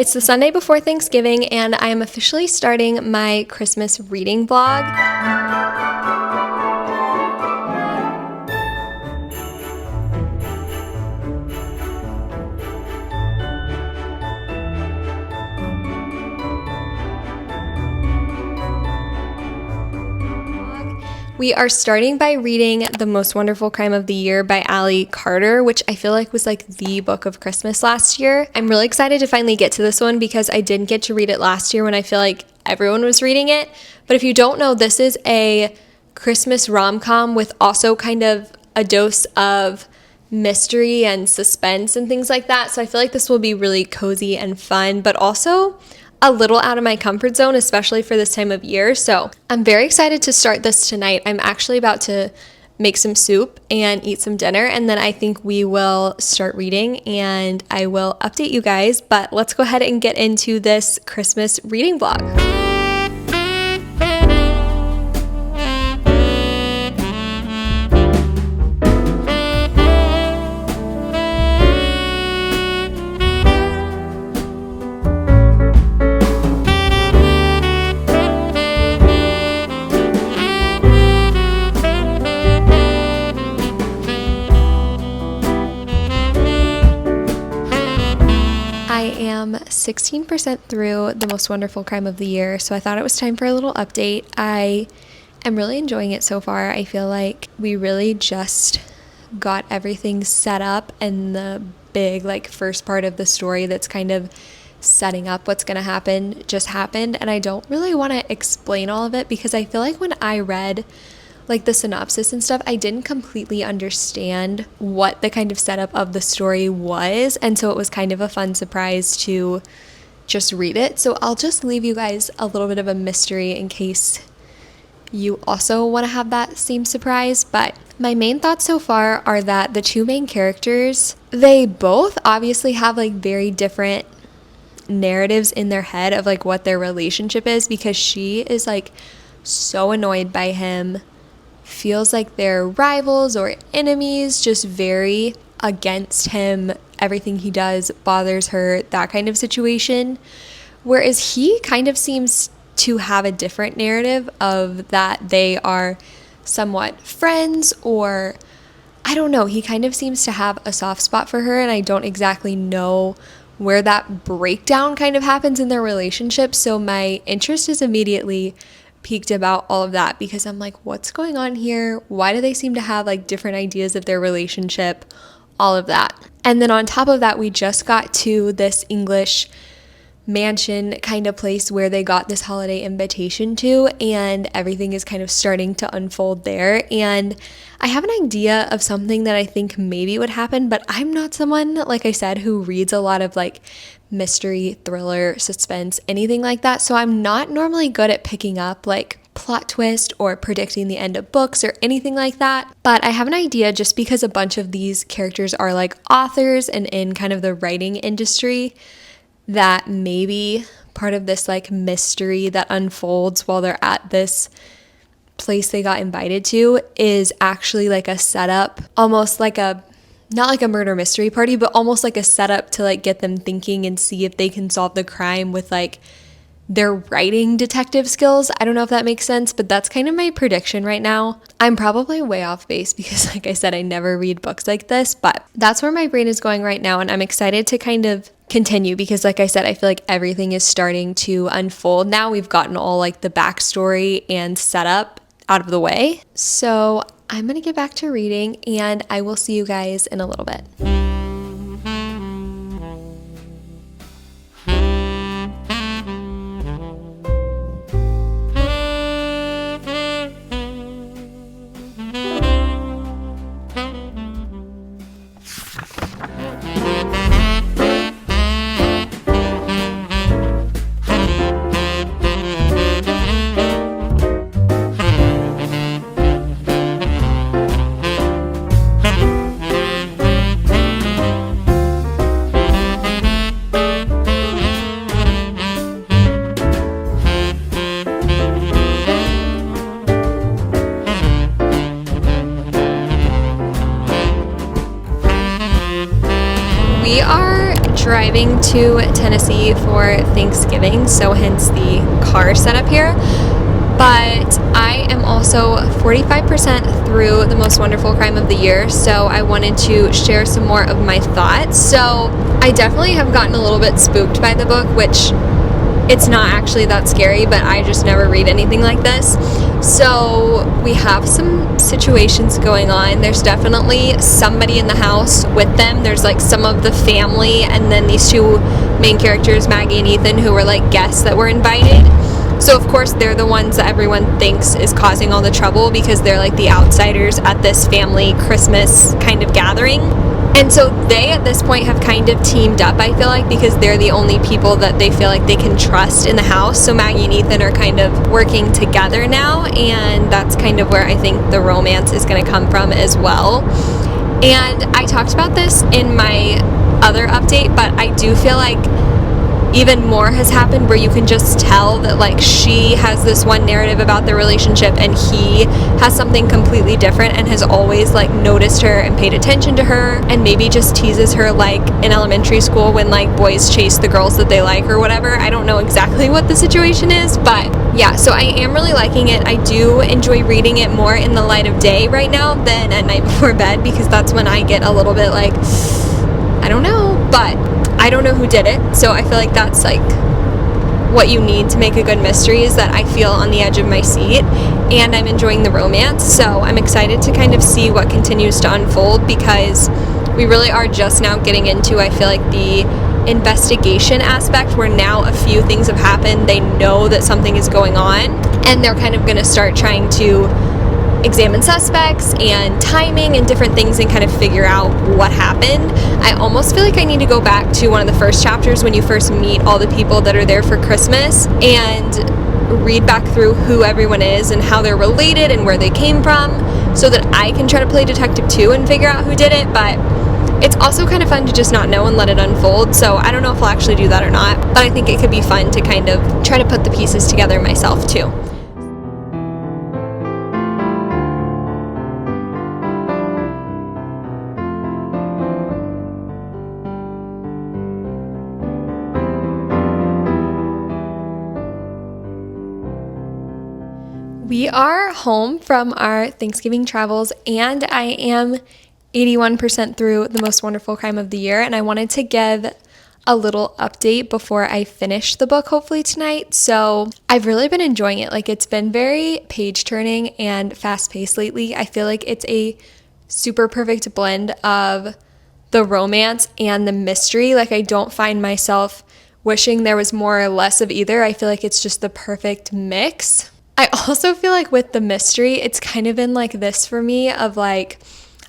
It's the Sunday before Thanksgiving, and I am officially starting my Christmas reading vlog. We are starting by reading The Most Wonderful Crime of the Year by Ali Carter, which I feel like was like the book of Christmas last year. I'm really excited to finally get to this one because I didn't get to read it last year when I feel like everyone was reading it. But if you don't know, this is a Christmas rom-com with also kind of a dose of mystery and suspense and things like that. So I feel like this will be really cozy and fun, but also a little out of my comfort zone, especially for this time of year. So I'm very excited to start this tonight. I'm actually about to make some soup and eat some dinner, and then I think we will start reading and I will update you guys. But let's go ahead and get into this Christmas reading vlog. I am 16% through The Most Wonderful Crime of the Year, so I thought it was time for a little update. I am really enjoying it so far. I feel like we really just got everything set up, and the big first part of the story that's kind of setting up what's going to happen just happened, and I don't really want to explain all of it because I feel like when I read the synopsis and stuff, I didn't completely understand what the kind of setup of the story was, and so it was kind of a fun surprise to just read it. So I'll just leave you guys a little bit of a mystery in case you also want to have that same surprise. But my main thoughts so far are that the two main characters, they both obviously have very different narratives in their head of what their relationship is, because she is so annoyed by him, feels like they're rivals or enemies, just very against him. Everything he does bothers her, that kind of situation. Whereas he kind of seems to have a different narrative of that they are somewhat friends, or I don't know, he kind of seems to have a soft spot for her, and I don't exactly know where that breakdown kind of happens in their relationship. So my interest is immediately peaked about all of that, because I'm like, what's going on here? Why do they seem to have different ideas of their relationship? All of that. And then on top of that, we just got to this English mansion kind of place where they got this holiday invitation to, and everything is kind of starting to unfold there. And I have an idea of something that I think maybe would happen, but I'm not someone, like I said, who reads a lot of mystery, thriller, suspense, anything like that. So I'm not normally good at picking up plot twist or predicting the end of books or anything like that. But I have an idea, just because a bunch of these characters are authors and in kind of the writing industry, that maybe part of this mystery that unfolds while they're at this place they got invited to is actually a setup, almost not a murder mystery party, but almost a setup to get them thinking and see if they can solve the crime with their writing detective skills. I don't know if that makes sense, but that's kind of my prediction right now. I'm probably way off base because, like I said, I never read books like this, but that's where my brain is going right now, and I'm excited to kind of continue because, like I said, I feel like everything is starting to unfold now. We've gotten all the backstory and setup out of the way. So I'm going to get back to reading, and I will see you guys in a little bit. going to Tennessee for Thanksgiving, so hence the car setup here. But I am also 45% through The Most Wonderful Crime of the Year, so I wanted to share some more of my thoughts. So I definitely have gotten a little bit spooked by the book, which it's not actually that scary, but I just never read anything like this. So we have some situations going on. There's definitely somebody in the house with them. There's like some of the family, and then these two main characters, Maggie and Ethan, who were like guests that were invited. So of course they're the ones that everyone thinks is causing all the trouble because they're like the outsiders at this family Christmas kind of gathering. And so they at this point have kind of teamed up, I feel like, because they're the only people that they feel like they can trust in the house. So Maggie and Ethan are kind of working together now, and that's kind of where I think the romance is going to come from as well. And I talked about this in my other update, but I do feel like even more has happened where you can just tell that like she has this one narrative about their relationship and he has something completely different, and has always like noticed her and paid attention to her, and maybe just teases her like in elementary school when like boys chase the girls that they like or whatever. I don't know exactly what the situation is, but yeah, so I am really liking it. I do enjoy reading it more in the light of day right now than at night before bed, because that's when I get a little bit like, I don't know, but I don't know who did it, so I feel like that's like what you need to make a good mystery, is that I feel on the edge of my seat, and I'm enjoying the romance, so I'm excited to kind of see what continues to unfold, because we really are just now getting into, I feel like, the investigation aspect, where now a few things have happened, they know that something is going on, and they're kind of going to start trying to examine suspects and timing and different things and kind of figure out what happened. I almost feel like I need to go back to one of the first chapters when you first meet all the people that are there for Christmas and read back through who everyone is and how they're related and where they came from, so that I can try to play detective too and figure out who did it. But it's also kind of fun to just not know and let it unfold, so I don't know if I'll actually do that or not, but I think it could be fun to kind of try to put the pieces together myself too. We are home from our Thanksgiving travels, and I am 81% through The Most Wonderful Crime of the Year, and I wanted to give a little update before I finish the book, hopefully tonight. So I've really been enjoying it. Like, it's been very page-turning and fast-paced lately. I feel like it's a super perfect blend of the romance and the mystery. Like, I don't find myself wishing there was more or less of either. I feel like it's just the perfect mix. I also feel like with the mystery, it's kind of been like this for me of like,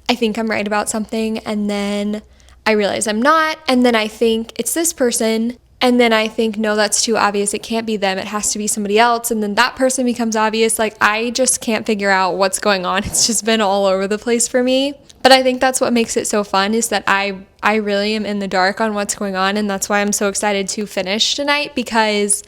I think I'm right about something, and then I realize I'm not, and then I think it's this person, and then I think, no, that's too obvious. It can't be them. It has to be somebody else, and then that person becomes obvious. Like, I just can't figure out what's going on. It's just been all over the place for me. But I think that's what makes it so fun, is that I really am in the dark on what's going on, and that's why I'm so excited to finish tonight, because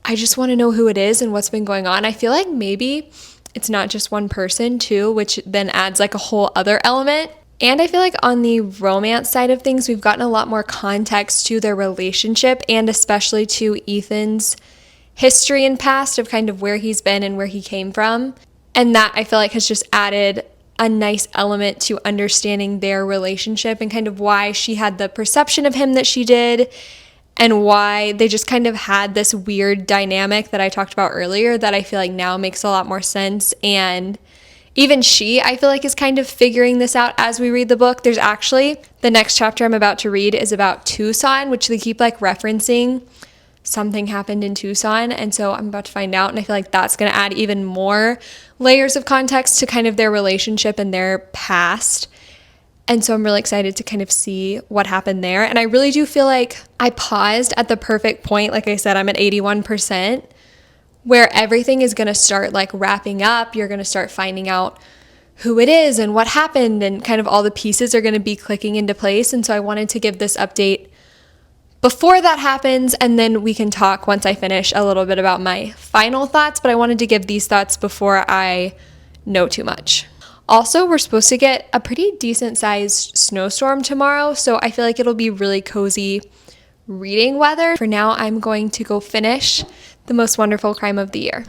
I just want to know who it is and what's been going on. I feel like maybe it's not just one person too, which then adds like a whole other element. And I feel like on the romance side of things, we've gotten a lot more context to their relationship, and especially to Ethan's history and past of kind of where he's been and where he came from. And that I feel like has just added a nice element to understanding their relationship and kind of why she had the perception of him that she did, and why they just kind of had this weird dynamic that I talked about earlier that I feel like now makes a lot more sense. And even she, I feel like, is kind of figuring this out as we read the book. There's actually, the next chapter I'm about to read is about Tucson, which they keep like referencing something happened in Tucson. And so I'm about to find out, and I feel like that's going to add even more layers of context to kind of their relationship and their past. And so I'm really excited to kind of see what happened there. And I really do feel like I paused at the perfect point. Like I said, I'm at 81%, where everything is going to start like wrapping up. You're going to start finding out who it is and what happened, and kind of all the pieces are going to be clicking into place. And so I wanted to give this update before that happens, and then we can talk once I finish a little bit about my final thoughts. But I wanted to give these thoughts before I know too much. Also, we're supposed to get a pretty decent sized snowstorm tomorrow, so I feel like it'll be really cozy reading weather. For now, I'm going to go finish The Most Wonderful Crime of the Year.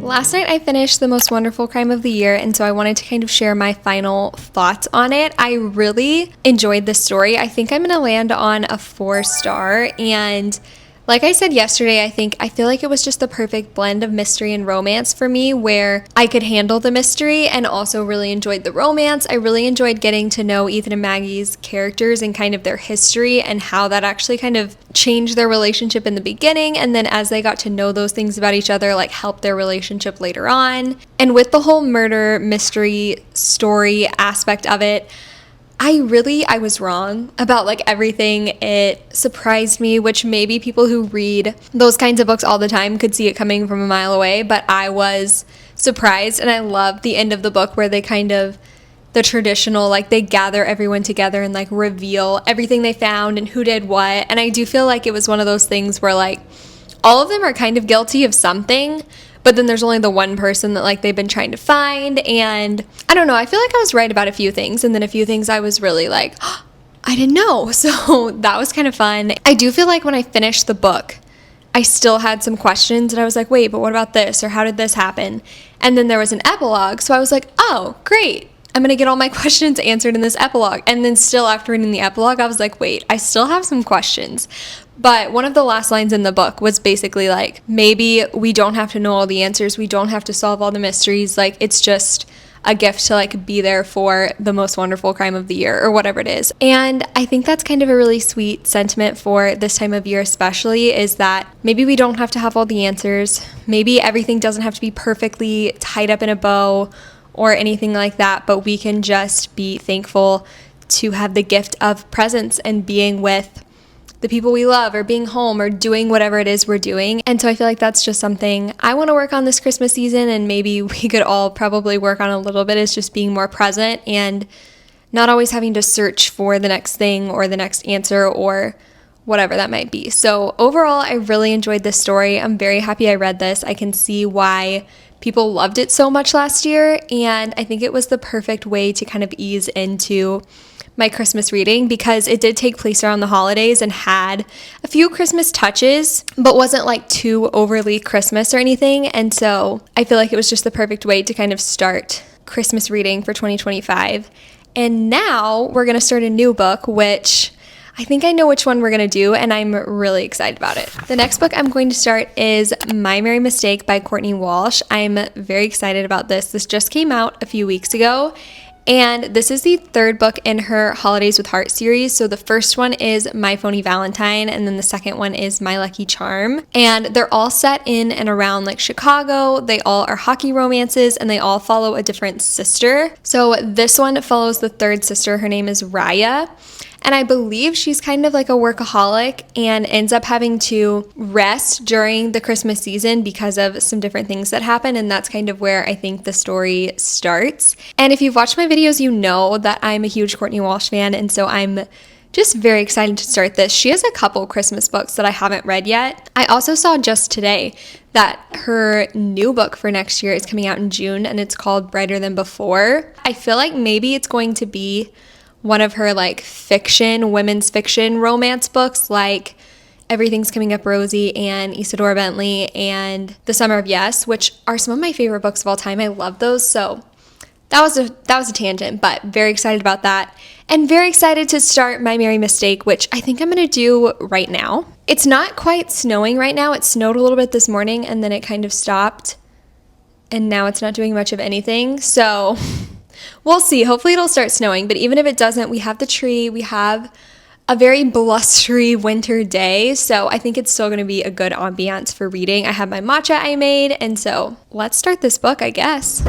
Last night I finished The Most Wonderful Crime of the Year, and so I wanted to kind of share my final thoughts on it. I really enjoyed this story. I think I'm going to land on a 4-star, and like I said yesterday, I feel like it was just the perfect blend of mystery and romance for me, where I could handle the mystery and also really enjoyed the romance. I really enjoyed getting to know Ethan and Maggie's characters and kind of their history and how that actually kind of changed their relationship in the beginning, and then as they got to know those things about each other, like helped their relationship later on. And with the whole murder mystery story aspect of it, I was wrong about like everything. It surprised me, which maybe people who read those kinds of books all the time could see it coming from a mile away, but I was surprised. And I love the end of the book where they kind of, the traditional, like they gather everyone together and like reveal everything they found and who did what. And I do feel like it was one of those things where like all of them are kind of guilty of something, but then there's only the one person that like they've been trying to find. And I don't know, I feel like I was right about a few things, and then a few things I was really like, oh, I didn't know. So that was kind of fun. I do feel like when I finished the book, I still had some questions, and I was like, wait, but what about this? Or how did this happen? And then there was an epilogue, so I was like, oh, great. I'm going to get all my questions answered in this epilogue. And then still after reading the epilogue, I was like, wait, I still have some questions. But one of the last lines in the book was basically like, maybe we don't have to know all the answers. We don't have to solve all the mysteries. Like, it's just a gift to like be there for the most wonderful crime of the year or whatever it is. And I think that's kind of a really sweet sentiment for this time of year, especially, is that maybe we don't have to have all the answers. Maybe everything doesn't have to be perfectly tied up in a bow or anything like that, but we can just be thankful to have the gift of presence and being with the people we love, or being home, or doing whatever it is we're doing. And so I feel like that's just something I want to work on this Christmas season, and maybe we could all probably work on a little bit, is just being more present and not always having to search for the next thing or the next answer or whatever that might be. So overall, I really enjoyed this story. I'm very happy I read this. I can see why people loved it so much last year, and I think it was the perfect way to kind of ease into my Christmas reading, because it did take place around the holidays and had a few Christmas touches, but wasn't like too overly Christmas or anything. And so I feel like it was just the perfect way to kind of start Christmas reading for 2025. And now we're going to start a new book, which I think I know which one we're going to do, and I'm really excited about it. The next book I'm going to start is My Merry Mistake by Courtney Walsh. I'm very excited about this. This just came out a few weeks ago, and this is the third book in her Holidays with Heart series. So the first one is My Phony Valentine, and then the second one is My Lucky Charm. And they're all set in and around like Chicago. They all are hockey romances, and they all follow a different sister. So this one follows the third sister. Her name is Raya. And I believe she's kind of like a workaholic and ends up having to rest during the Christmas season because of some different things that happen. And that's kind of where I think the story starts. And if you've watched my videos, you know that I'm a huge Courtney Walsh fan. And so I'm just very excited to start this. She has a couple Christmas books that I haven't read yet. I also saw just today that her new book for next year is coming out in June, and it's called Brighter Than Before. I feel like maybe it's going to be one of her like fiction, women's fiction romance books, like Everything's Coming Up Rosie and Isadora Bentley and The Summer of Yes, which are some of my favorite books of all time. I love those. So that was a tangent, but very excited about that. And very excited to start My Merry Mistake, which I think I'm going to do right now. It's not quite snowing right now. It snowed a little bit this morning, and then it kind of stopped. And now it's not doing much of anything. So we'll see. Hopefully it'll start snowing. But even if it doesn't, we have the tree. We have a very blustery winter day. So I think it's still going to be a good ambiance for reading. I have my matcha I made. And so let's start this book, I guess.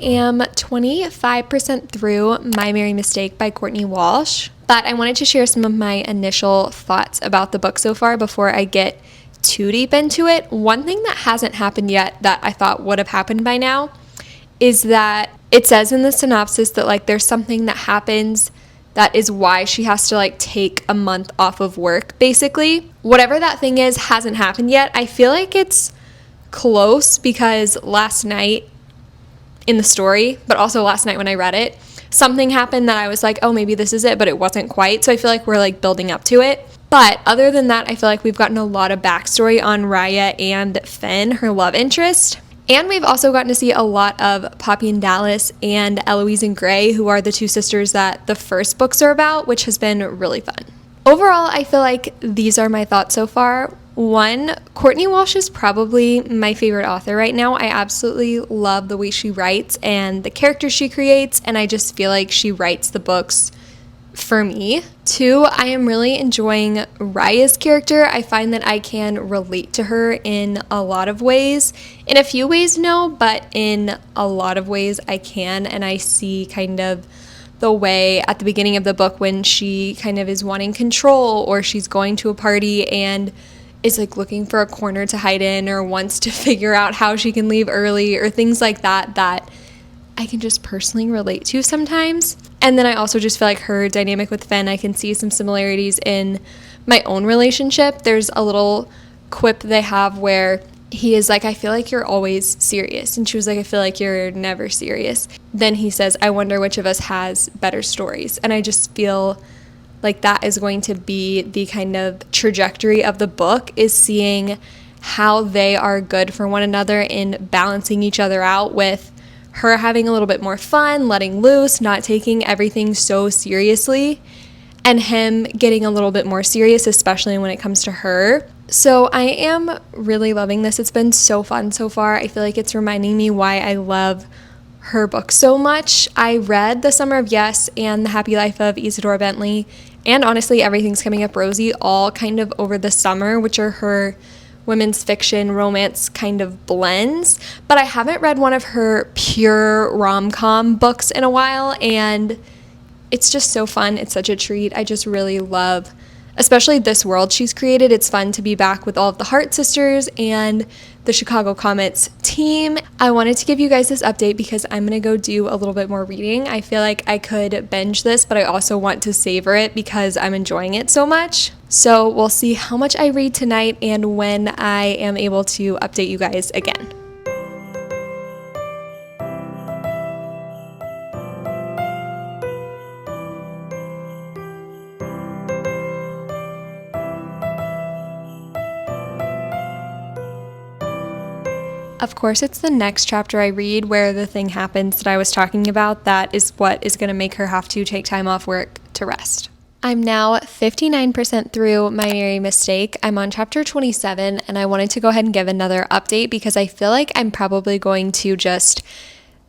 am 25% through My Merry Mistake by Courtney Walsh, but I wanted to share some of my initial thoughts about the book so far before I get too deep into it. One thing that hasn't happened yet that I thought would have happened by now is that it says in the synopsis that like there's something that happens that is why she has to like take a month off of work, basically. Whatever that thing is hasn't happened yet. I feel like it's close because last night in the story, but also last night when I read it, something happened that I was like, oh, maybe this is it, but it wasn't quite. So I feel like we're like building up to it. But other than that, I feel like we've gotten a lot of backstory on Raya and Finn, her love interest. And we've also gotten to see a lot of Poppy and Dallas and Eloise and Gray, who are the two sisters that the first books are about, which has been really fun. Overall, I feel like these are my thoughts so far. One, Courtney Walsh is probably my favorite author right now. I absolutely love the way she writes and the characters she creates, and I just feel like she writes the books for me. Two, I am really enjoying Raya's character. I find that I can relate to her in a lot of ways. In a few ways, no, but in a lot of ways I can, and I see kind of the way at the beginning of the book when she kind of is wanting control, or she's going to a party and is like looking for a corner to hide in, or wants to figure out how she can leave early, or things like that that I can just personally relate to sometimes. And then I also just feel like her dynamic with Finn, I can see some similarities in my own relationship. There's a little quip they have where he is like, I feel like you're always serious. And she was like, I feel like you're never serious. Then he says, I wonder which of us has better stories. And I just feel like that is going to be the kind of trajectory of the book, is seeing how they are good for one another in balancing each other out, with her having a little bit more fun, letting loose, not taking everything so seriously, and him getting a little bit more serious, especially when it comes to her. So I am really loving this. It's been so fun so far. I feel like it's reminding me why I love her book so much. I read The Summer of Yes and The Happy Life of Isadora Bentley, and honestly, Everything's Coming Up Rosie, all kind of over the summer, which are her women's fiction romance kind of blends, but I haven't read one of her pure rom-com books in a while, and it's just so fun. It's such a treat. I just really love, especially this world she's created. It's fun to be back with all of the Hart sisters and the Chicago Comets team. I wanted to give you guys this update because I'm going to go do a little bit more reading. I feel like I could binge this, but I also want to savor it because I'm enjoying it so much. So we'll see how much I read tonight and when I am able to update you guys again. Of course, it's the next chapter I read where the thing happens that I was talking about. That is what is going to make her have to take time off work to rest. I'm now 59% through My Merry Mistake. I'm on chapter 27, and I wanted to go ahead and give another update because I feel like I'm probably going to just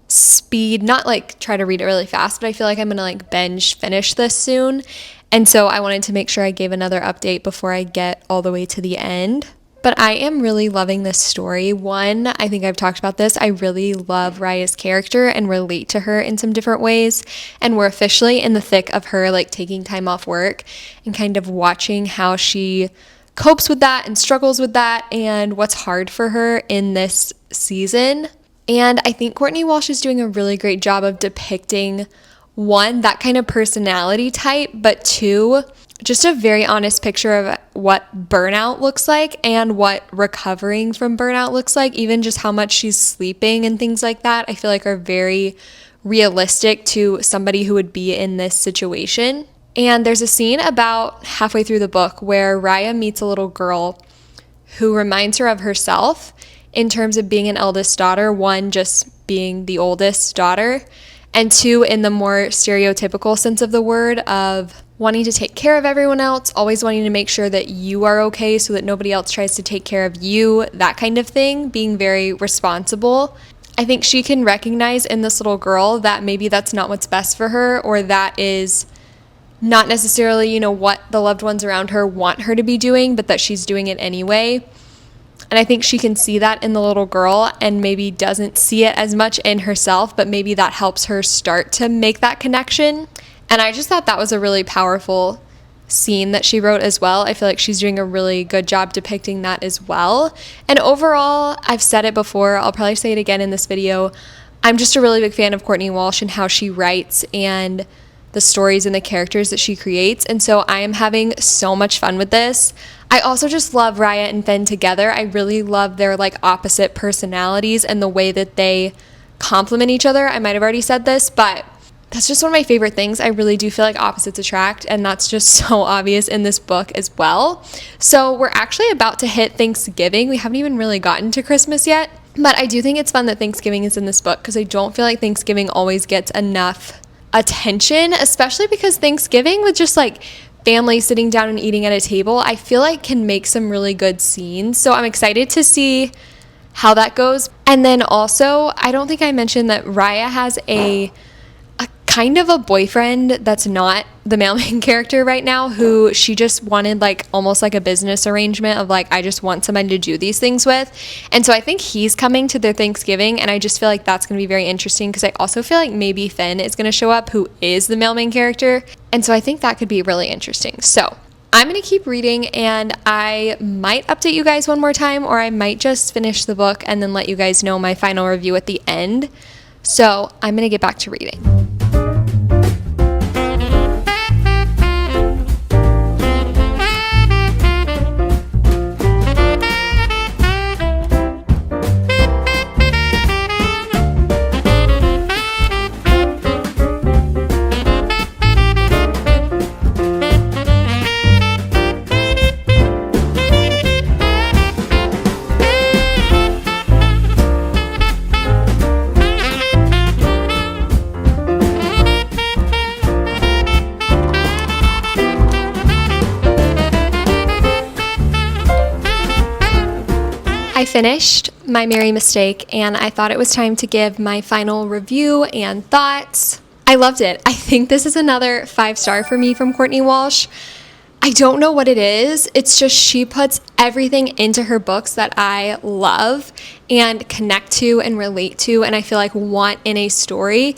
speed, not like try to read it really fast, but I feel like I'm going to like binge finish this soon. And so I wanted to make sure I gave another update before I get all the way to the end. But I am really loving this story. One, I think I've talked about this, I really love Raya's character and relate to her in some different ways. And we're officially in the thick of her like taking time off work and kind of watching how she copes with that and struggles with that and what's hard for her in this season. And I think Courtney Walsh is doing a really great job of depicting, one, that kind of personality type, but two, just a very honest picture of what burnout looks like and what recovering from burnout looks like. Even just how much she's sleeping and things like that, I feel like are very realistic to somebody who would be in this situation. And there's a scene about halfway through the book where Raya meets a little girl who reminds her of herself in terms of being an eldest daughter. One, just being the oldest daughter, and two, in the more stereotypical sense of the word of wanting to take care of everyone else, always wanting to make sure that you are okay so that nobody else tries to take care of you, that kind of thing, being very responsible. I think she can recognize in this little girl that maybe that's not what's best for her, or that is not necessarily, what the loved ones around her want her to be doing, but that she's doing it anyway. And I think she can see that in the little girl and maybe doesn't see it as much in herself, but maybe that helps her start to make that connection. And I just thought that was a really powerful scene that she wrote as well. I feel like she's doing a really good job depicting that as well. And overall, I've said it before, I'll probably say it again in this video, I'm just a really big fan of Courtney Walsh and how she writes and the stories and the characters that she creates. And so I am having so much fun with this. I also just love Raya and Finn together. I really love their like opposite personalities and the way that they complement each other. I might have already said this, but that's just one of my favorite things. I really do feel like opposites attract, and that's just so obvious in this book as well. So we're actually about to hit Thanksgiving. We haven't even really gotten to Christmas yet, but I do think it's fun that Thanksgiving is in this book because I don't feel like Thanksgiving always gets enough attention, especially because Thanksgiving with just like family sitting down and eating at a table, I feel like can make some really good scenes. So I'm excited to see how that goes. And then also, I don't think I mentioned that Raya has a kind of a boyfriend that's not the male main character right now, who she just wanted like almost like a business arrangement of like, I just want somebody to do these things with. And so I think he's coming to their Thanksgiving, and I just feel like that's going to be very interesting because I also feel like maybe Finn is going to show up, who is the male main character. And so I think that could be really interesting. So I'm going to keep reading, and I might update you guys one more time, or I might just finish the book and then let you guys know my final review at the end. So I'm going to get back to reading. I finished My Merry Mistake, and I thought it was time to give my final review and thoughts. I loved it. I think this is another 5-star for me from Courtney Walsh. I don't know what it is. It's just she puts everything into her books that I love and connect to and relate to, and I feel like want in a story,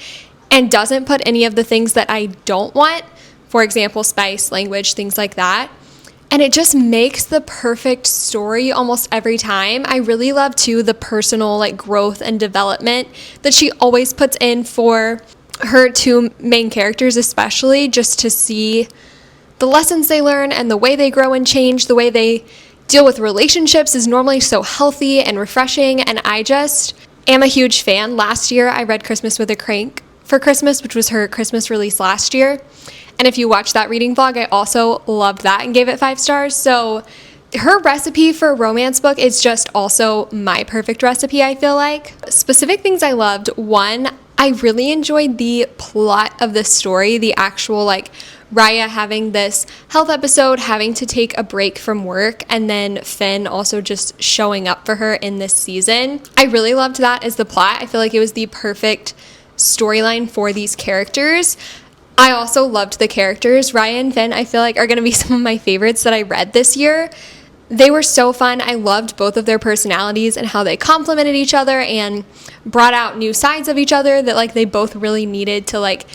and doesn't put any of the things that I don't want. For example, spice, language, things like that. And it just makes the perfect story almost every time. I really love too the personal like growth and development that she always puts in for her two main characters, especially just to see the lessons they learn and the way they grow and change. The way they deal with relationships is normally so healthy and refreshing, and I just am a huge fan. Last year I read Christmas with a Crank for Christmas, which was her Christmas release last year. And if you watch that reading vlog, I also loved that and gave it 5 stars. So her recipe for a romance book is just also my perfect recipe, I feel like. Specific things I loved. One, I really enjoyed the plot of the story, the actual like Raya having this health episode, having to take a break from work, and then Finn also just showing up for her in this season. I really loved that as the plot. I feel like it was the perfect storyline for these characters. I also loved the characters. Raya and Finn, I feel like, are going to be some of my favorites that I read this year. They were so fun. I loved both of their personalities and how they complemented each other and brought out new sides of each other that like they both really needed to like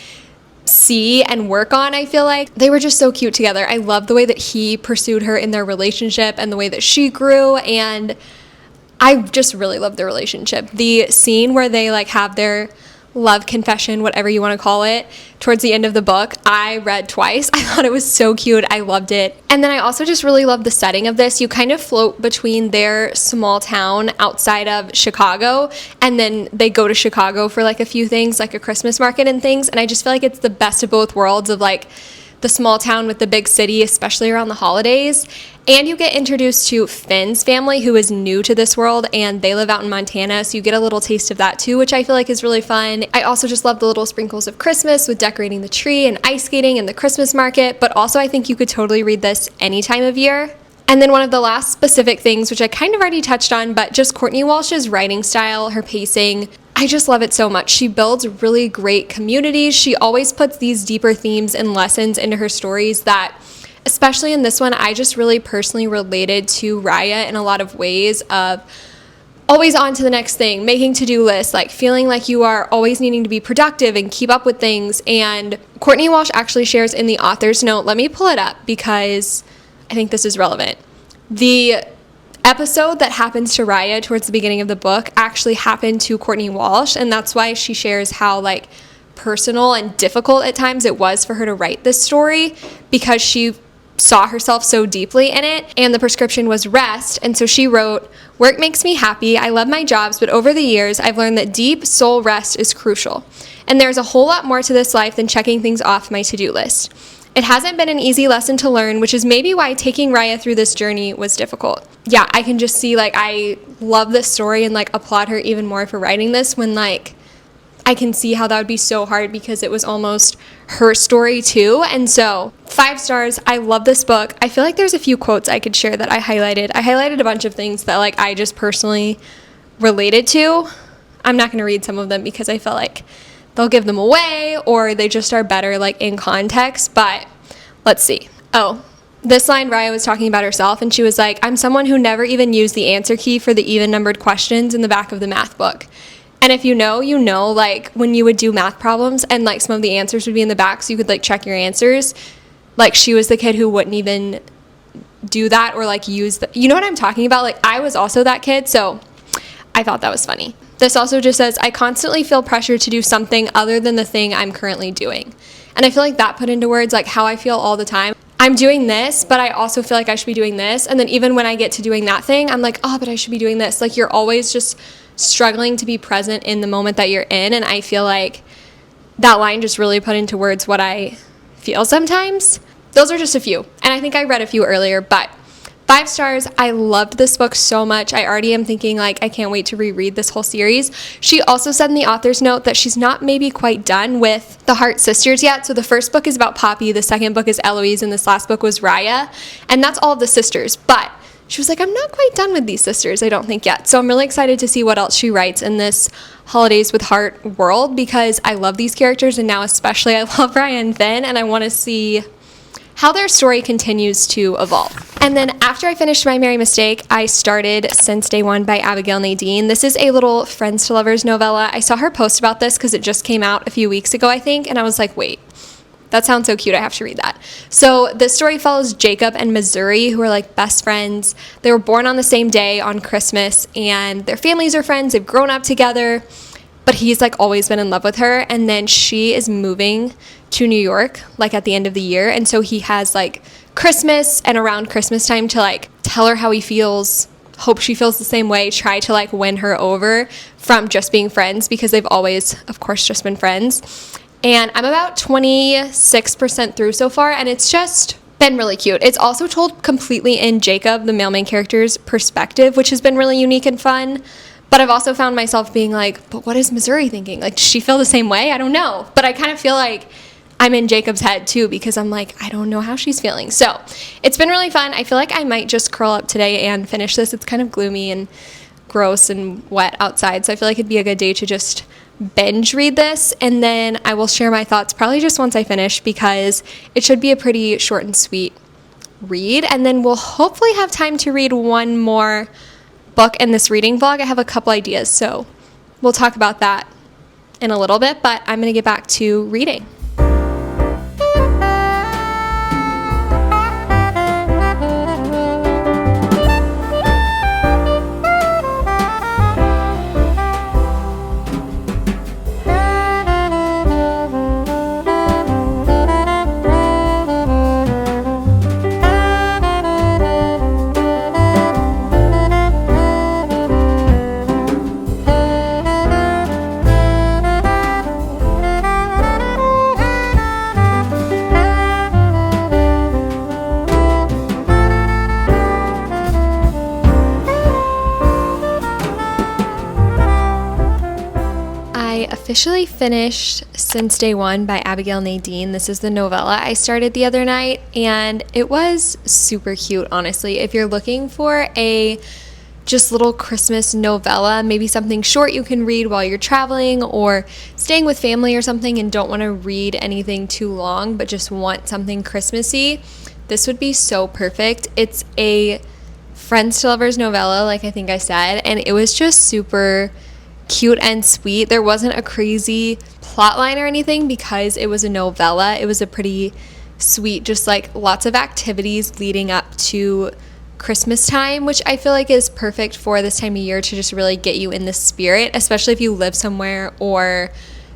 see and work on. I feel like they were just so cute together. I loved the way that he pursued her in their relationship and the way that she grew, and I just really loved their relationship. The scene where they like have their love confession, whatever you want to call it, towards the end of the book, I read twice. I thought it was so cute. I loved it. And then I also just really love the setting of this. You kind of float between their small town outside of Chicago, and then they go to Chicago for like a few things, like a Christmas market and things. And I just feel like it's the best of both worlds of like the small town with the big city, especially around the holidays. And you get introduced to Finn's family, who is new to this world, and they live out in Montana, so you get a little taste of that too, which I feel like is really fun. I also just love the little sprinkles of Christmas with decorating the tree and ice skating and the Christmas market, but also I think you could totally read this any time of year. And then one of the last specific things, which I kind of already touched on, but just Courtney Walsh's writing style, her pacing, I just love it so much. She builds really great communities. She always puts these deeper themes and lessons into her stories that Especially in this one, I just really personally related to Raya in a lot of ways of always on to the next thing, making to-do lists, like feeling like you are always needing to be productive and keep up with things. And Courtney Walsh actually shares in the author's note, let me pull it up because I think this is relevant. The episode that happens to Raya towards the beginning of the book actually happened to Courtney Walsh, and that's why she shares how like personal and difficult at times it was for her to write this story, because she saw herself so deeply in it, and the prescription was rest. And so she wrote, work makes me happy, I love my jobs, but over the years I've learned that deep soul rest is crucial, and there's a whole lot more to this life than checking things off my to-do list. It hasn't been an easy lesson to learn, which is maybe why taking Raya through this journey was difficult. Yeah, I can just see, like, I love this story and, like, applaud her even more for writing this when, like, I can see how that would be so hard because it was almost her story too. And so 5 stars. I love this book. I feel like there's a few quotes I could share that I highlighted. I highlighted a bunch of things that like I just personally related to. I'm not going to read some of them because I feel like they'll give them away or they just are better like in context. But let's see. Oh, this line Raya was talking about herself, and she was like, I'm someone who never even used the answer key for the even numbered questions in the back of the math book. And if you know, like when you would do math problems and like some of the answers would be in the back so you could like check your answers, like she was the kid who wouldn't even do that or like use the, you know what I'm talking about? Like I was also that kid, so I thought that was funny. This also just says, I constantly feel pressure to do something other than the thing I'm currently doing. And I feel like that put into words like how I feel all the time. I'm doing this, but I also feel like I should be doing this. And then even when I get to doing that thing, I'm like, oh, but I should be doing this. Like you're always just struggling to be present in the moment that you're in. And I feel like that line just really put into words what I feel sometimes. Those are just a few. And I think I read a few earlier, but 5 stars. I loved this book so much. I already am thinking like I can't wait to reread this whole series. She also said in the author's note that she's not maybe quite done with the Hart sisters yet. So the first book is about Poppy, the second book is Eloise, and this last book was Raya. And that's all of the sisters. But she was like, I'm not quite done with these sisters, I don't think yet. So I'm really excited to see what else she writes in this Holidays with Hart world because I love these characters, and now especially I love Raya and Finn, and I want to see how their story continues to evolve. And then after I finished My Merry Mistake, I started Since Day One by Abigail Nadine. This is a little Friends to Lovers novella. I saw her post about this because it just came out a few weeks ago, I think, and I was like, wait, that sounds so cute. I have to read that. So the story follows Jacob and Missouri, who are like best friends. They were born on the same day on Christmas, and their families are friends. They've grown up together, but he's like always been in love with her. And then she is moving to New York, like at the end of the year. And so he has like Christmas and around Christmas time to like tell her how he feels, hope she feels the same way, try to like win her over from just being friends because they've always, of course, just been friends. And I'm about 26% through so far, and it's just been really cute. It's also told completely in Jacob, the mailman character's perspective, which has been really unique and fun. But I've also found myself being like, but what is Missouri thinking? Like, does she feel the same way? I don't know. But I kind of feel like I'm in Jacob's head too because I'm like, I don't know how she's feeling. So it's been really fun. I feel like I might just curl up today and finish this. It's kind of gloomy and gross and wet outside, so I feel like it'd be a good day to just binge read this, and then I will share my thoughts probably just once I finish because it should be a pretty short and sweet read, and then we'll hopefully have time to read one more book in this reading vlog. I have a couple ideas, so we'll talk about that in a little bit, but I'm going to get back to reading. Officially finished Since Day One by Abigail Nadine. This is the novella I started the other night, and it was super cute, honestly. If you're looking for a just little Christmas novella, maybe something short you can read while you're traveling or staying with family or something and don't want to read anything too long but just want something Christmassy, this would be so perfect. It's a friends to lovers novella, like I think I said, and it was just super cute and sweet. There wasn't a crazy plot line or anything because it was a novella. It was a pretty sweet, just like lots of activities leading up to Christmas time, which I feel like is perfect for this time of year to just really get you in the spirit, especially if you live somewhere or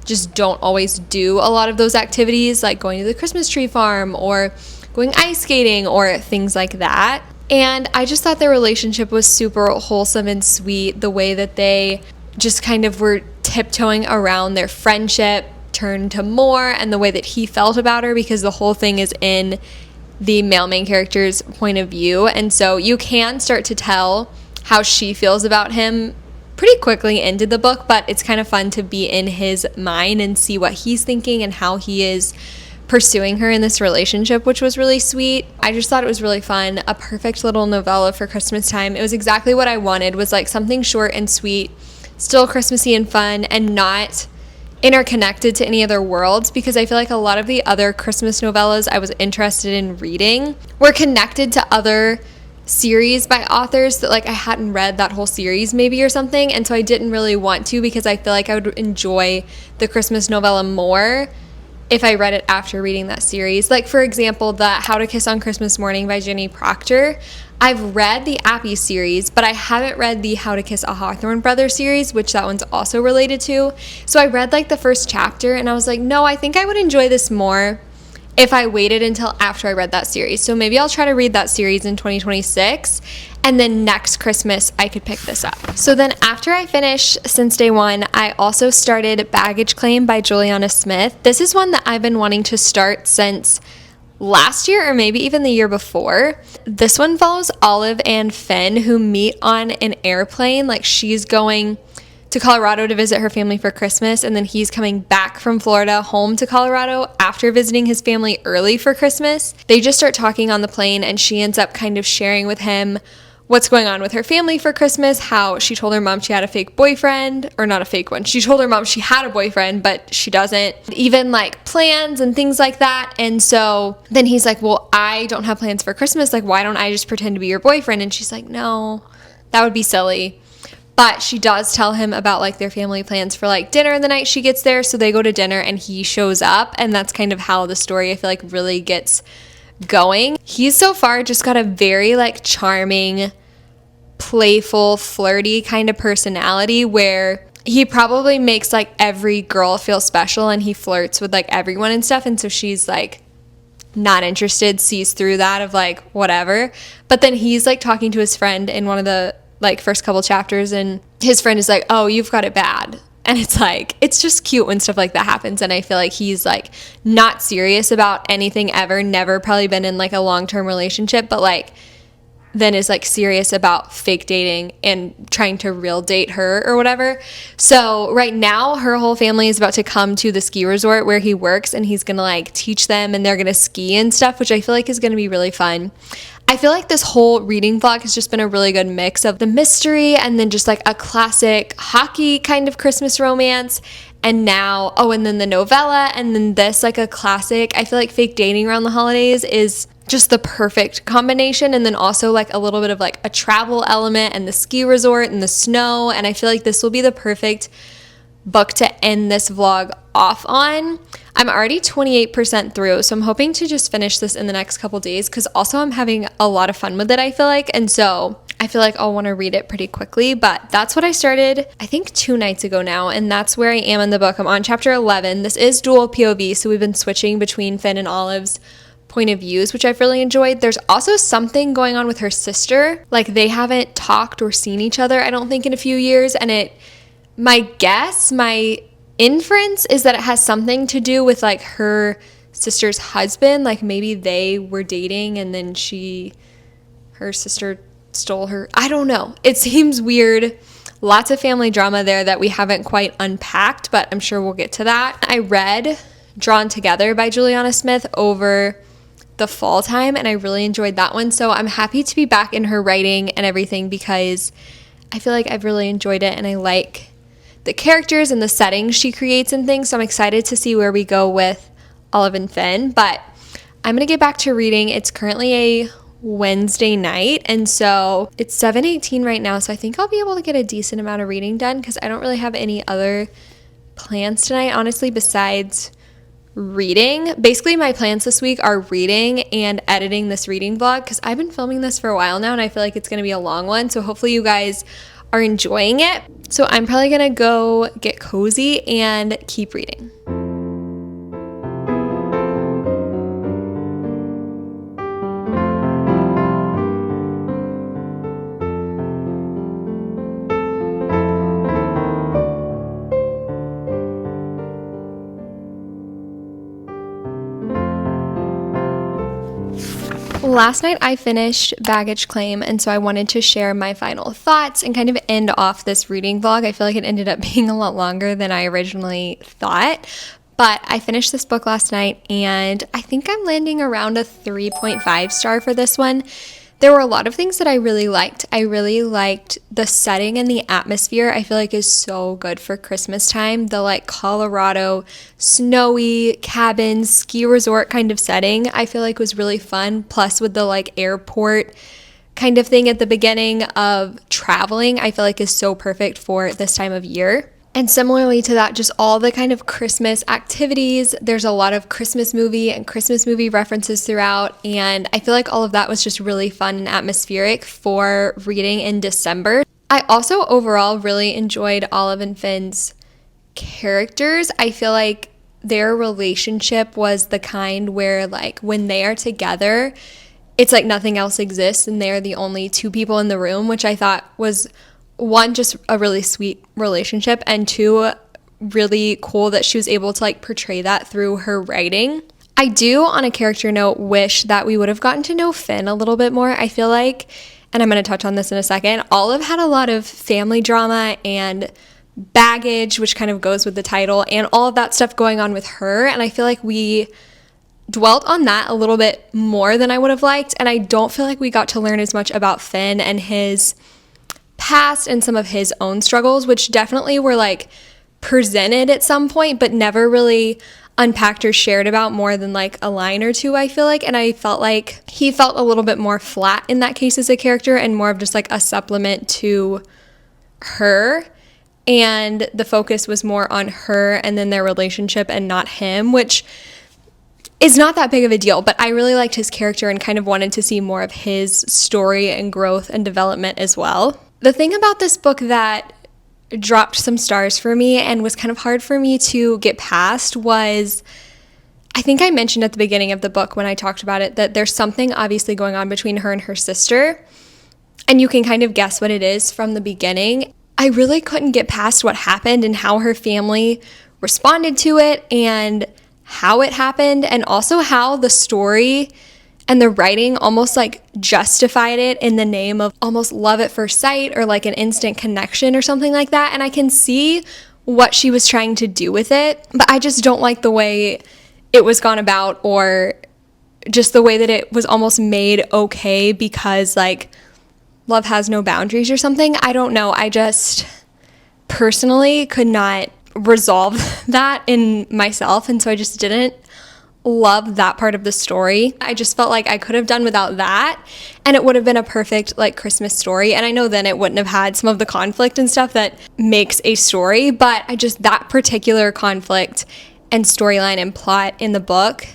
just don't always do a lot of those activities, like going to the Christmas tree farm or going ice skating or things like that. And I just thought their relationship was super wholesome and sweet. The way that they just kind of were tiptoeing around their friendship turned to more, and the way that he felt about her, because the whole thing is in the male main character's point of view. And so you can start to tell how she feels about him pretty quickly into the book, but it's kind of fun to be in his mind and see what he's thinking and how he is pursuing her in this relationship, which was really sweet. I just thought it was really fun. A perfect little novella for Christmas time. It was exactly what I wanted, was like something short and sweet, still Christmassy and fun, and not interconnected to any other worlds, because I feel like a lot of the other Christmas novellas I was interested in reading were connected to other series by authors that like I hadn't read that whole series maybe or something, and so I didn't really want to, because I feel like I would enjoy the Christmas novella more if I read it after reading that series. Like, for example, the How to Kiss on Christmas Morning by Jenny Proctor. I've read the Appy series, but I haven't read the How to Kiss a Hawthorne Brother series, which that one's also related to. So I read like the first chapter and I was like, no, I think I would enjoy this more if I waited until after I read that series. So maybe I'll try to read that series in 2026, and then next Christmas I could pick this up. So then after I finished Since Day One, I also started Baggage Claim by Juliana Smith. This is one that I've been wanting to start since last year or maybe even the year before. This one follows Olive and Finn, who meet on an airplane. Like, she's going to Colorado to visit her family for Christmas, and then he's coming back from Florida home to Colorado after visiting his family early for Christmas. They just start talking on the plane, and she ends up kind of sharing with him what's going on with her family for Christmas, how she told her mom she had a fake boyfriend, or not a fake one. She told her mom she had a boyfriend, but she doesn't. Even like plans and things like that. And so then he's like, well, I don't have plans for Christmas. Like, why don't I just pretend to be your boyfriend? And she's like, no, that would be silly. But she does tell him about like their family plans for like dinner the night she gets there. So they go to dinner and he shows up, and that's kind of how the story, I feel like, really gets going. He's so far just got a very like charming, playful, flirty kind of personality, where he probably makes like every girl feel special, and he flirts with like everyone and stuff. And so she's like not interested, sees through that of like whatever. But then he's like talking to his friend in one of the like first couple chapters, and his friend is like, oh, you've got it bad. And it's like, it's just cute when stuff like that happens. And I feel like he's like not serious about anything ever, never probably been in like a long-term relationship, but like then is like serious about fake dating and trying to real date her or whatever. So right now her whole family is about to come to the ski resort where he works, and he's gonna like teach them, and they're gonna ski and stuff, which I feel like is gonna be really fun. I feel like this whole reading vlog has just been a really good mix of the mystery and then just like a classic hockey kind of Christmas romance, and now, and then the novella, and then this like a classic. I feel like fake dating around the holidays is just the perfect combination, and then also like a little bit of like a travel element and the ski resort and the snow, and I feel like this will be the perfect book to end this vlog off on. I'm already 28% through, so I'm hoping to just finish this in the next couple days, because also I'm having a lot of fun with it, I feel like, and so I feel like I'll want to read it pretty quickly. But that's what I started, I think 2 nights ago now, and that's where I am in the book. I'm on chapter 11. This is dual POV, so we've been switching between Finn and Olive's point of views, which I've really enjoyed. There's also something going on with her sister. Like, they haven't talked or seen each other, I don't think, in a few years, and my inference is that it has something to do with like her sister's husband. Like, maybe they were dating and then her sister stole her. I don't know. It seems weird. Lots of family drama there that we haven't quite unpacked, but I'm sure we'll get to that. I read Drawn Together by Juliana Smith over the fall time, and I really enjoyed that one. So I'm happy to be back in her writing and everything, because I feel like I've really enjoyed it, and I like the characters and the settings she creates and things. So I'm excited to see where we go with Olive and Finn. But I'm going to get back to reading. It's currently a Wednesday night, and so it's 7:18 right now, so I think I'll be able to get a decent amount of reading done because I don't really have any other plans tonight, honestly, besides reading. Basically, my plans this week are reading and editing this reading vlog because I've been filming this for a while now and I feel like it's going to be a long one, so hopefully you guys are enjoying it. So I'm probably going to go get cozy and keep reading. Last night I finished Baggage Claim, and so I wanted to share my final thoughts and kind of end off this reading vlog. I feel like it ended up being a lot longer than I originally thought, but I finished this book last night and I think I'm landing around a 3.5 star for this one. There were a lot of things that I really liked. I really liked the setting and the atmosphere. I feel like is so good for Christmas time. The like Colorado snowy cabin ski resort kind of setting I feel like was really fun. Plus with the like airport kind of thing at the beginning of traveling, I feel like is so perfect for this time of year. And similarly to that, just all the kind of Christmas activities. There's a lot of Christmas movie and Christmas movie references throughout. And I feel like all of that was just really fun and atmospheric for reading in December. I also overall really enjoyed Olive and Finn's characters. I feel like their relationship was the kind where like when they are together, it's like nothing else exists and they're the only two people in the room, which I thought was one, just a really sweet relationship, and two, really cool that she was able to like portray that through her writing. I do, on a character note, wish that we would have gotten to know Finn a little bit more. I feel like, and I'm going to touch on this in a second, Olive had a lot of family drama and baggage, which kind of goes with the title, and all of that stuff going on with her, and I feel like we dwelt on that a little bit more than I would have liked, and I don't feel like we got to learn as much about Finn and his past and some of his own struggles, which definitely were like presented at some point, but never really unpacked or shared about more than like a line or two, I feel like. And I felt like he felt a little bit more flat in that case as a character and more of just like a supplement to her. And the focus was more on her and then their relationship and not him, which is not that big of a deal, but I really liked his character and kind of wanted to see more of his story and growth and development as well. The thing about this book that dropped some stars for me and was kind of hard for me to get past was, I think I mentioned at the beginning of the book when I talked about it, that there's something obviously going on between her and her sister, and you can kind of guess what it is from the beginning. I really couldn't get past what happened and how her family responded to it and how it happened, and also how the story and the writing almost like justified it in the name of almost love at first sight or like an instant connection or something like that. And I can see what she was trying to do with it, but I just don't like the way it was gone about, or just the way that it was almost made okay because like love has no boundaries or something. I don't know. I just personally could not resolve that in myself, and so I just didn't love that part of the story. I just felt like I could have done without that, and it would have been a perfect like Christmas story. And I know then it wouldn't have had some of the conflict and stuff that makes a story, but I just, that particular conflict and storyline and plot in the book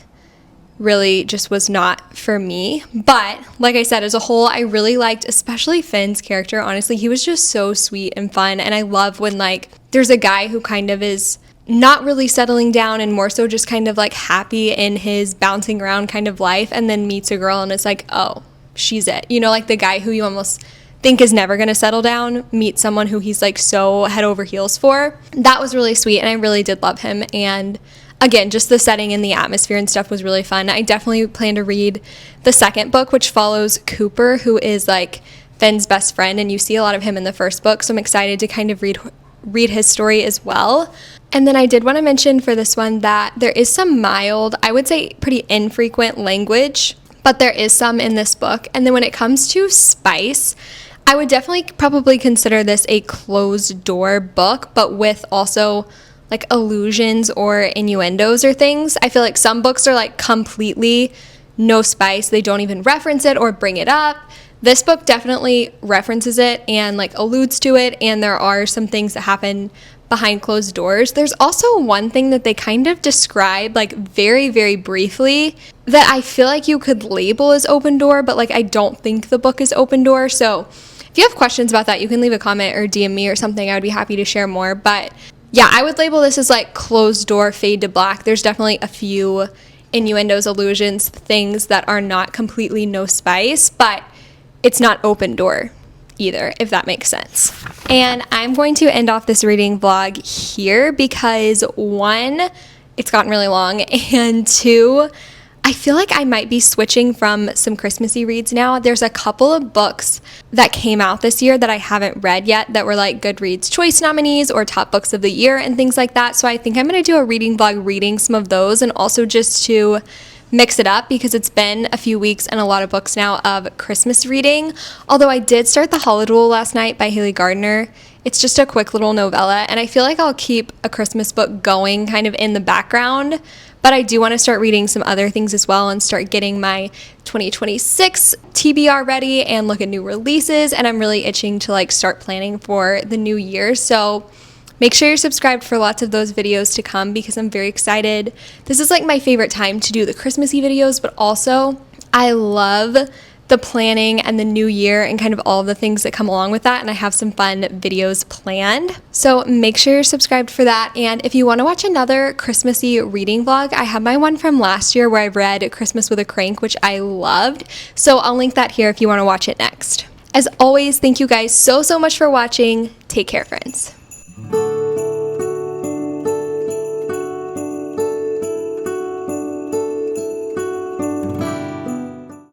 really just was not for me. But like I said, as a whole, I really liked especially Finn's character. Honestly, he was just so sweet and fun, and I love when like there's a guy who kind of is not really settling down and more so just kind of like happy in his bouncing around kind of life, and then meets a girl and it's like, oh, she's it. You know, like the guy who you almost think is never going to settle down meets someone who he's like so head over heels for. That was really sweet, and I really did love him. And again, just the setting and the atmosphere and stuff was really fun. I definitely plan to read the second book, which follows Cooper, who is like Finn's best friend, and you see a lot of him in the first book, so I'm excited to kind of read his story as well. And then I did want to mention for this one that there is some mild, I would say pretty infrequent language, but there is some in this book. And then when it comes to spice, I would definitely probably consider this a closed door book, but with also like allusions or innuendos or things. I feel like some books are like completely no spice. They don't even reference it or bring it up. This book definitely references it and like alludes to it, and there are some things that happen behind closed doors. There's also one thing that they kind of describe like very, very briefly that I feel like you could label as open door, but like I don't think the book is open door. So if you have questions about that, you can leave a comment or DM me or something. I would be happy to share more. But yeah, I would label this as like closed door, fade to black. There's definitely a few innuendos, allusions, things that are not completely no spice, but it's not open door either, if that makes sense. And I'm going to end off this reading vlog here because one, it's gotten really long, and two, I feel like I might be switching from some Christmassy reads now. There's a couple of books that came out this year that I haven't read yet that were like Goodreads choice nominees or top books of the year and things like that. So I think I'm going to do a reading vlog reading some of those, and also just to mix it up because it's been a few weeks and a lot of books now of Christmas reading. Although I did start The Holiday last night by Haley Gardner. It's just a quick little novella, and I feel like I'll keep a Christmas book going kind of in the background, but I do want to start reading some other things as well and start getting my 2026 TBR ready and look at new releases, and I'm really itching to like start planning for the new year. So make sure you're subscribed for lots of those videos to come because I'm very excited. This is like my favorite time to do the Christmassy videos, but also I love the planning and the new year and kind of all the things that come along with that, and I have some fun videos planned. So make sure you're subscribed for that. And if you want to watch another Christmassy reading vlog, I have my one from last year where I read Christmas with a Crank, which I loved. So I'll link that here if you want to watch it next. As always, thank you guys so much for watching. Take care, friends.